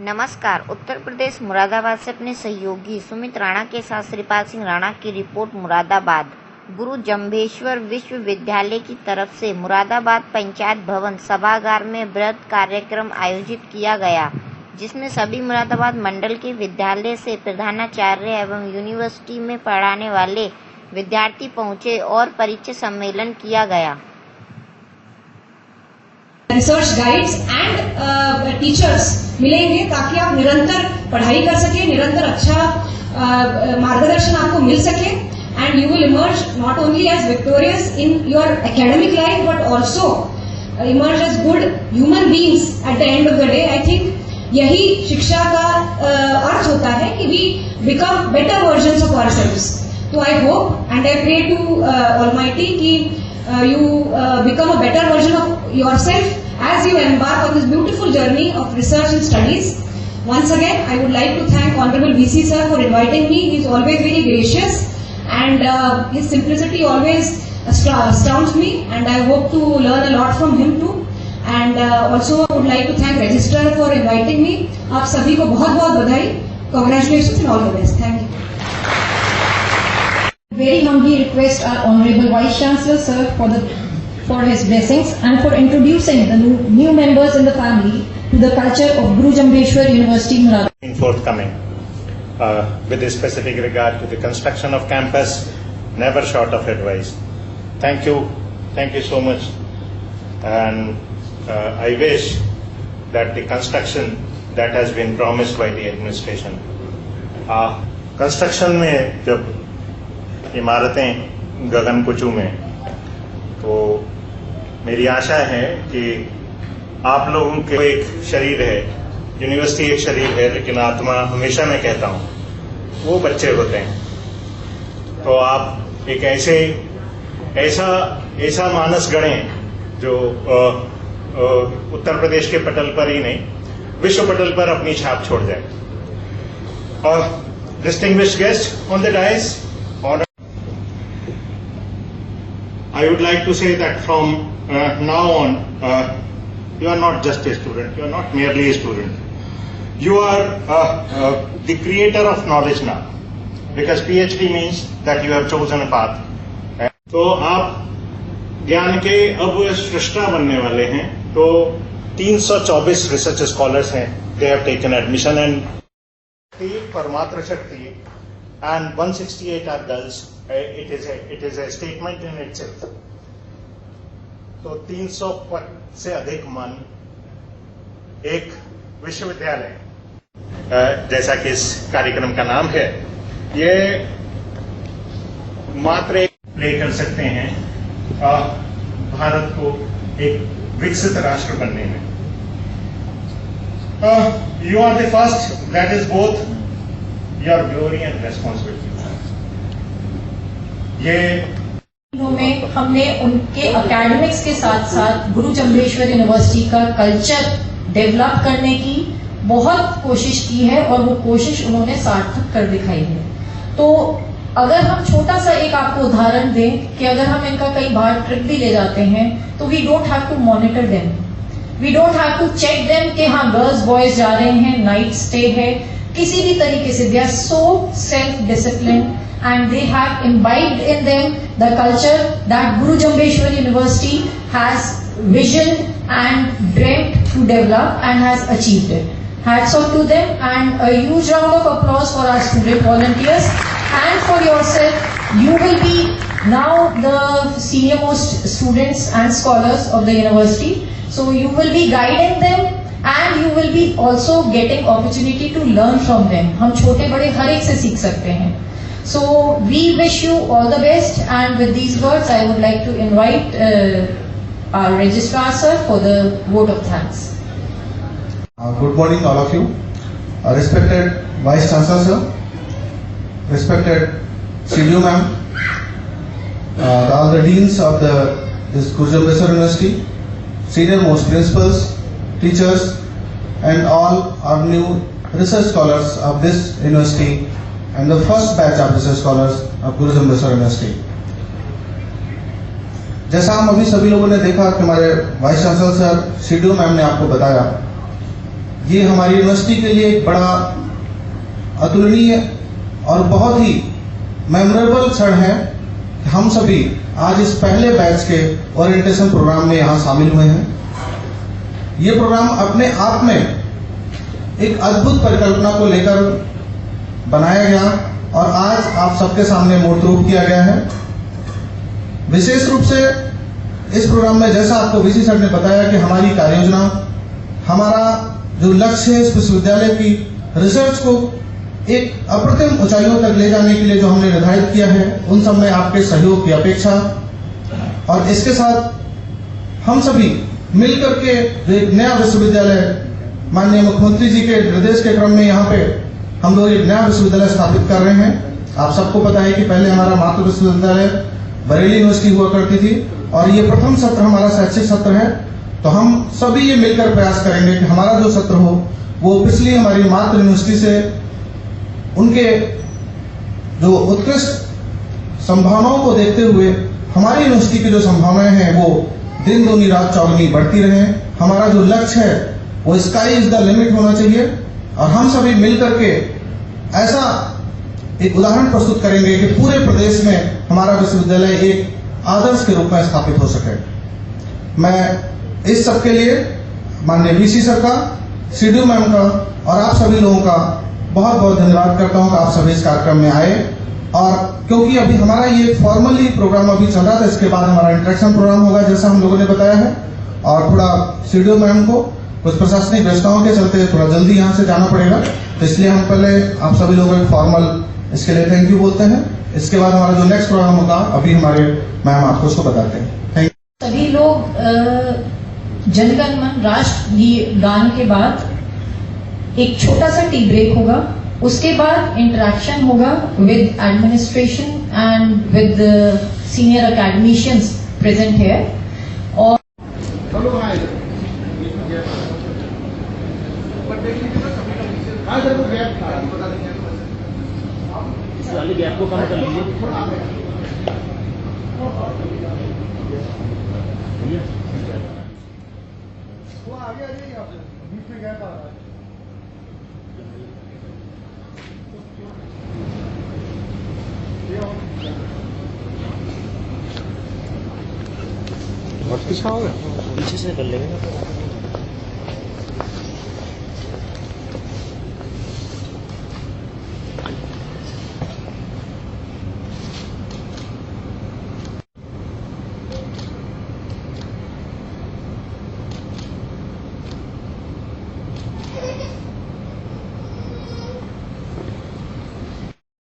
नमस्कार। उत्तर प्रदेश मुरादाबाद से अपने सहयोगी सुमित राणा के साथ श्रीपाल सिंह राणा की रिपोर्ट। मुरादाबाद गुरु जम्भेश्वर विश्वविद्यालय की तरफ से मुरादाबाद पंचायत भवन सभागार में व्रत कार्यक्रम आयोजित किया गया, जिसमें सभी मुरादाबाद मंडल के विद्यालय से प्रधानाचार्य एवं यूनिवर्सिटी में पढ़ाने वाले विद्यार्थी पहुंचे और परिचय सम्मेलन किया गया। रिसर्च गाइड्स एंड टीचर्स मिलेंगे ताकि आप निरंतर पढ़ाई कर सके, निरंतर अच्छा मार्गदर्शन आपको मिल सके and you will emerge not only as victorious in your academic life but also emerge as good human beings at the end of the day. I think यही शिक्षा का अर्थ होता है कि we become better versions of ourselves. तो I hope and I pray to almighty कि you become a better version of yourself as you embark on this beautiful journey of research and studies. Once again, I would like to thank Honorable VC sir for inviting me. He is always very gracious and his simplicity always astounds me, and I hope to learn a lot from him too. And also I would like to thank Registrar for inviting me. आप सभी को बहुत-बहुत बधाई, congratulations and all the best. Thank you. Very humbly request our Honorable Vice Chancellor sir for his blessings and for introducing the new members in the family to the culture of Guru Jambheshwar University, Muradabad. Forthcoming with a specific regard to the construction of campus, never short of advice. Thank you so much, and I wish that the construction that has been promised by the administration, construction में जब इमारतें गगनकुचू में, तो मेरी आशा है कि आप लोगों के एक शरीर है, यूनिवर्सिटी एक शरीर है, लेकिन आत्मा हमेशा मैं कहता हूँ वो बच्चे होते हैं। तो आप एक ऐसा मानस गढ़ें जो उत्तर प्रदेश के पटल पर ही नहीं, विश्व पटल पर अपनी छाप छोड़ जाए। और distinguished guest on the dice, I would like to say that from now on, you are not just a student, you are not merely a student. You are the creator of knowledge now, because PhD means that you have chosen a path. तो आप ज्ञान के अब सृष्टा बनने वाले हैं। तो 324 रिसर्च स्कॉलर्स हैं, they have taken admission, and पर मातृशक्ति and 168 are girls. It is a statement in itself. तो 300 से अधिक मन एक विश्वविद्यालय, जैसा कि इस कार्यक्रम का नाम है, ये मात्र एक प्ले कर सकते हैं भारत को एक विकसित राष्ट्र बनने में। You are the first, that is both your glory and responsibility. में हमने उनके एकेडमिक्स के साथ साथ गुरु जम्भेश्वर यूनिवर्सिटी का कल्चर डेवलप करने की बहुत कोशिश की है और वो कोशिश उन्होंने सार्थक कर दिखाई है। तो अगर हम छोटा सा एक आपको उदाहरण दें कि अगर हम इनका कई बार ट्रिप भी ले जाते हैं तो we don't have to monitor them, we don't have to check them कि हाँ गर्ल्स बॉयज जा रहे हैं, नाइट स्टे है, किसी भी तरीके से। They are so self discipline and they have imbibed in them the culture that Guru Jambheshwar University has visioned and dreamt to develop and has achieved it. Hats off to them, and a huge round of applause for our student volunteers and for yourself. You will be now the senior most students and scholars of the university, so you will be guiding them and you will be also getting opportunity to learn from them. हम छोटे बड़े हर एक से सीख सकते हैं। So we wish you all the best, and with these words I would like to invite our registrar sir for the vote of thanks. Good morning all of you. Respected Vice Chancellor sir, respected CDU ma'am, all the deans of this Guru Jambheshwar University, senior most principals, teachers, and all our new research scholars of this university, and the first batch of research scholars of Guru Jambheshwar University. जैसा हम अभी सभी लोगों ने देखा कि हमारे vice chancellor sir CDO ma'am ने आपको बताया ये हमारी यूनिवर्सिटी के लिए एक बड़ा अतुलनीय और बहुत ही मेमोरेबल क्षण है। हम सभी आज इस पहले बैच के ओरिएंटेशन प्रोग्राम में यहाँ शामिल हुए हैं। ये प्रोग्राम अपने आप में एक अद्भुत परिकल्पना को लेकर बनाया गया और आज आप सबके सामने मूर्त रूप किया गया है। विशेष रूप से इस प्रोग्राम में जैसा आपको वीसी सर ने बताया कि हमारी कार्य योजना, हमारा जो लक्ष्य है इस विश्वविद्यालय की रिसर्च को एक अप्रतिम ऊंचाइयों तक ले जाने के लिए जो हमने निर्धारित किया है, उन सब में आपके सहयोग की अपेक्षा। और इसके साथ हम सभी मिलकर के जो एक नया विश्वविद्यालय माननीय मुख्यमंत्री जी के निर्देश के क्रम में यहाँ पे हम लोग एक नया विश्वविद्यालय स्थापित कर रहे हैं। आप सबको पता है कि पहले हमारा मातृ विश्वविद्यालय बरेली यूनिवर्सिटी हुआ करती थी और ये प्रथम सत्र हमारा शैक्षिक सत्र है। तो हम सभी ये मिलकर प्रयास करेंगे कि हमारा जो सत्र हो वो पिछली हमारी मातृ यूनिवर्सिटी से उनके जो उत्कृष्ट संभावनाओं को देखते हुए हमारी यूनिवर्सिटी की जो संभावनाएं हैं वो दिन दूनी रात चौगुनी बढ़ती रहे। हमारा जो लक्ष्य है वो स्काई इज द लिमिट होना चाहिए और हम सभी मिलकर के ऐसा एक उदाहरण प्रस्तुत करेंगे कि पूरे प्रदेश में हमारा विश्वविद्यालय एक आदर्श के रूप में स्थापित हो सके। मैं इस सब के लिए माननीय वीसी सर का, सीडीओ मैम का और आप सभी लोगों का बहुत बहुत धन्यवाद करता हूं कि आप सभी इस कार्यक्रम में आए। और क्योंकि अभी हमारा ये फॉर्मली प्रोग्राम अभी चल रहा था, इसके बाद हमारा इंटरेक्शन प्रोग्राम होगा जैसा हम लोगों ने बताया है। और थोड़ा सीडीओ मैम को कुछ प्रशासनिक व्यवस्थाओं के चलते थोड़ा जल्दी यहाँ से जाना पड़ेगा, तो इसलिए हम पहले आप सभी लोगों को फॉर्मल इसके लिए थैंक यू बोलते हैं। इसके बाद हमारा जो नेक्स्ट प्रोग्राम होगा अभी हमारे मैम आपको उसको बताते हैं। Thank you. सभी लोग जनगण मन राष्ट्र गान के बाद एक छोटा सा टी ब्रेक होगा, उसके बाद इंटरेक्शन होगा with administration and with senior academicians present here. और गैप को कम कर लीजिए। वो आगे आ जाइए, आप बीच में गैप आ रहा है। बहुत पीछा होगा, पीछे से कर लेंगे।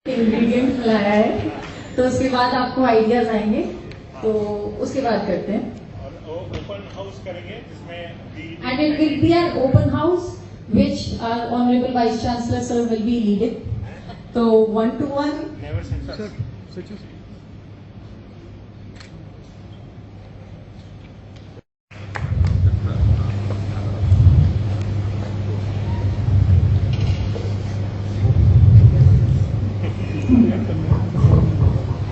इंग्रेडिएंट मिलाया है, तो उसके बाद आपको आइडियाज आएंगे, तो उसके बाद करते हैं। और ओपन हाउस करेंगे जिसमें and it will be an open house which our honourable vice chancellor sir will be leading. तो 1-to-1 never sensor.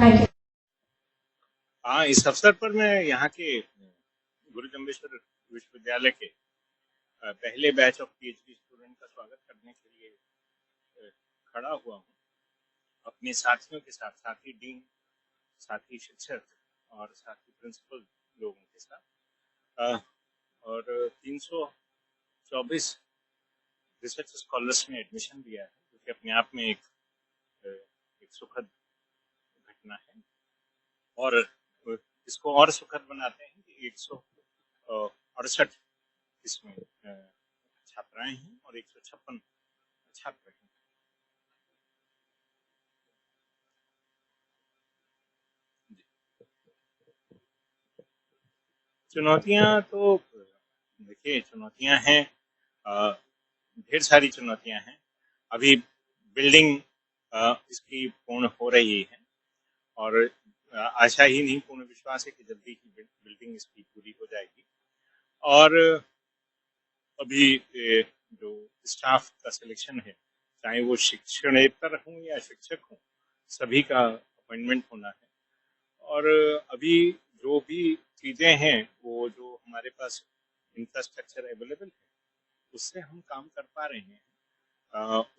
Thank you. हाँ, इस अवसर पर मैं यहाँ के गुरु जम्बेश्वर विश्वविद्यालय के पहले बैच ऑफ पीएचडी स्टूडेंट का स्वागत करने के लिए खड़ा हुआ हूँ अपने साथियों के साथ, साथी डीन, साथी शिक्षक और साथी प्रिंसिपल लोगों के साथ। और 324 रिसर्च स्कॉलर्स में एडमिशन दिया है, जो कि अपने आप में एक सुखद घटना है। और इसको और सुखद बनाते हैं कि 168 इसमें छात्राएं हैं और 156 छात्र हैं। चुनौतियां तो देखिए, चुनौतियां हैं, ढेर सारी चुनौतियां हैं। अभी बिल्डिंग इसकी पूर्ण हो रही है और आशा ही नहीं, पूर्ण विश्वास है कि जल्दी ही बिल्डिंग इसकी पूरी हो जाएगी। और अभी जो स्टाफ का सिलेक्शन है, चाहे वो शिक्षणेतर हों या शिक्षक हों, सभी का अपॉइंटमेंट होना है। और अभी जो भी चीज़ें हैं, वो जो हमारे पास इंफ्रास्ट्रक्चर अवेलेबल है, उससे हम काम कर पा रहे हैं।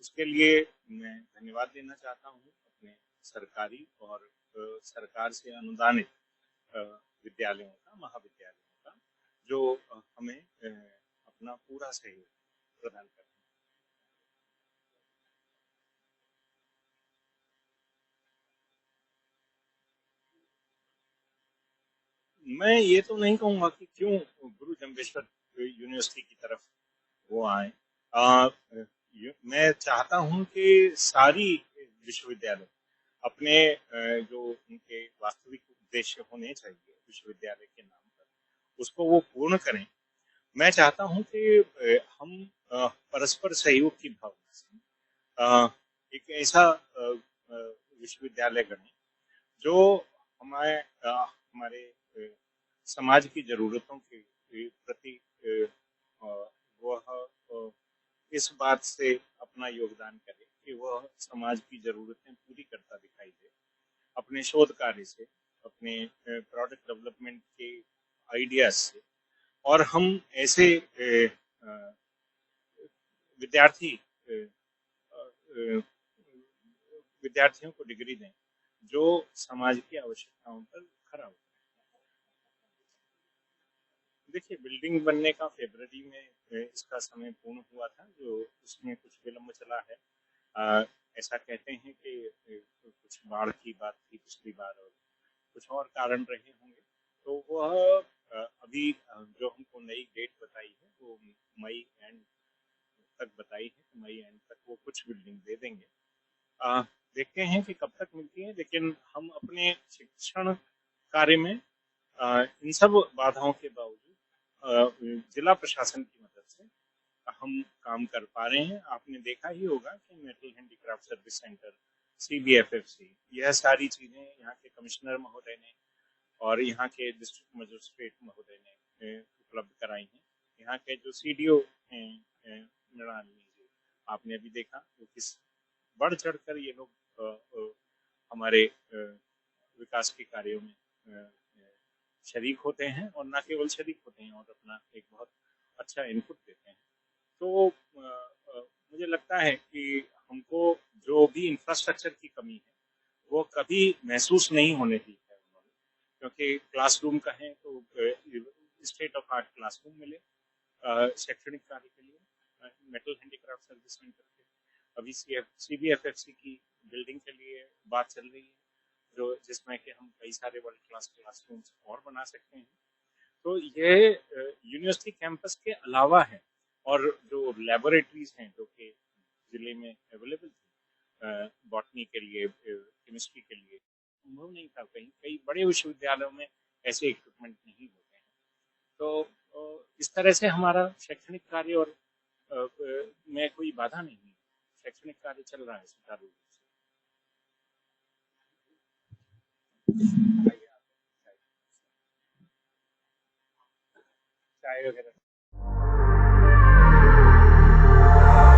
उसके लिए मैं धन्यवाद देना चाहता हूँ अपने सरकारी और सरकार से अनुदानित विद्यालयों का, महाविद्यालयों का, जो हमें अपना पूरा सहयोग प्रदान करते हैं। मैं ये तो नहीं कहूँगा कि क्यों गुरु जम्बेश्वर यूनिवर्सिटी की तरफ वो आए। मैं चाहता हूँ कि सारी विश्वविद्यालय अपने जो उनके वास्तविक उद्देश्य होने चाहिए विश्वविद्यालय के नाम पर, उसको वो पूर्ण करें। मैं चाहता हूँ कि हम परस्पर सहयोग की भावना से एक ऐसा विश्वविद्यालय बने जो हमारे समाज की जरूरतों के प्रति वह इस बात से अपना योगदान करे कि वह समाज की जरूरतें पूरी करता दिखाई दे, अपने शोध कार्य से, अपने प्रोडक्ट डेवलपमेंट के आइडियाज से। और हम ऐसे विद्यार्थियों को डिग्री दें जो समाज की आवश्यकताओं पर खरा हो। देखिए, बिल्डिंग बनने का फरवरी में इसका समय पूर्ण हुआ था, जो उसमें कुछ विलम्ब चला है। ऐसा कहते हैं कि कुछ बाढ़ की बात थी पिछली बार और कुछ और कारण रहे होंगे, तो वह अभी जो हमको नई डेट बताई है वो मई एंड तक बताई है, मई एंड तक वो कुछ बिल्डिंग दे देंगे। देखते हैं कि कब तक मिलती है, लेकिन हम अपने शिक्षण कार्य में इन सब बाधाओं के बावजूद जिला प्रशासन की मदद से हम काम कर पा रहे हैं। आपने देखा ही होगा कि metal handicraft service centre, CBFFC, यह सारी चीजें यहाँ के कमिश्नर महोदय ने और यहाँ के डिस्ट्रिक्ट मजिस्ट्रेट महोदय ने उपलब्ध कराई हैं। यहाँ के जो CDO हैं मृणालिनी जी, आपने अभी देखा वो किस बढ़ चढ़कर ये लोग हमारे विकास के कार्यों में शरीक होते हैं, और न केवल शरीक होते हैं और अपना एक बहुत अच्छा इनपुट देते हैं। तो मुझे लगता है कि हमको जो भी इंफ्रास्ट्रक्चर की कमी है वो कभी महसूस नहीं होने दी है उन्होंने, क्योंकि क्लासरूम कहें तो स्टेट ऑफ आर्ट क्लासरूम मिले शैक्षणिक कार्य के लिए, मेटल हैंडीक्राफ्ट सर्विस सेंटर के, अभी CBFFC की बिल्डिंग के लिए बात चल रही है, जो जिसमें कि हम कई सारे वर्ल्ड क्लास क्लासरूम्स और बना सकते हैं। तो ये यूनिवर्सिटी कैंपस के अलावा है, और जो लैबोरेटरीज हैं जो कि जिले में अवेलेबल थी बॉटनी के लिए, केमिस्ट्री के लिए, संभव नहीं था। कई बड़े विश्वविद्यालयों में ऐसे इक्विपमेंट नहीं होते हैं। तो इस तरह से हमारा शैक्षणिक कार्य और में कोई बाधा नहीं है, शैक्षणिक कार्य चल रहा है सुचारू रूप से। चाय वगैरह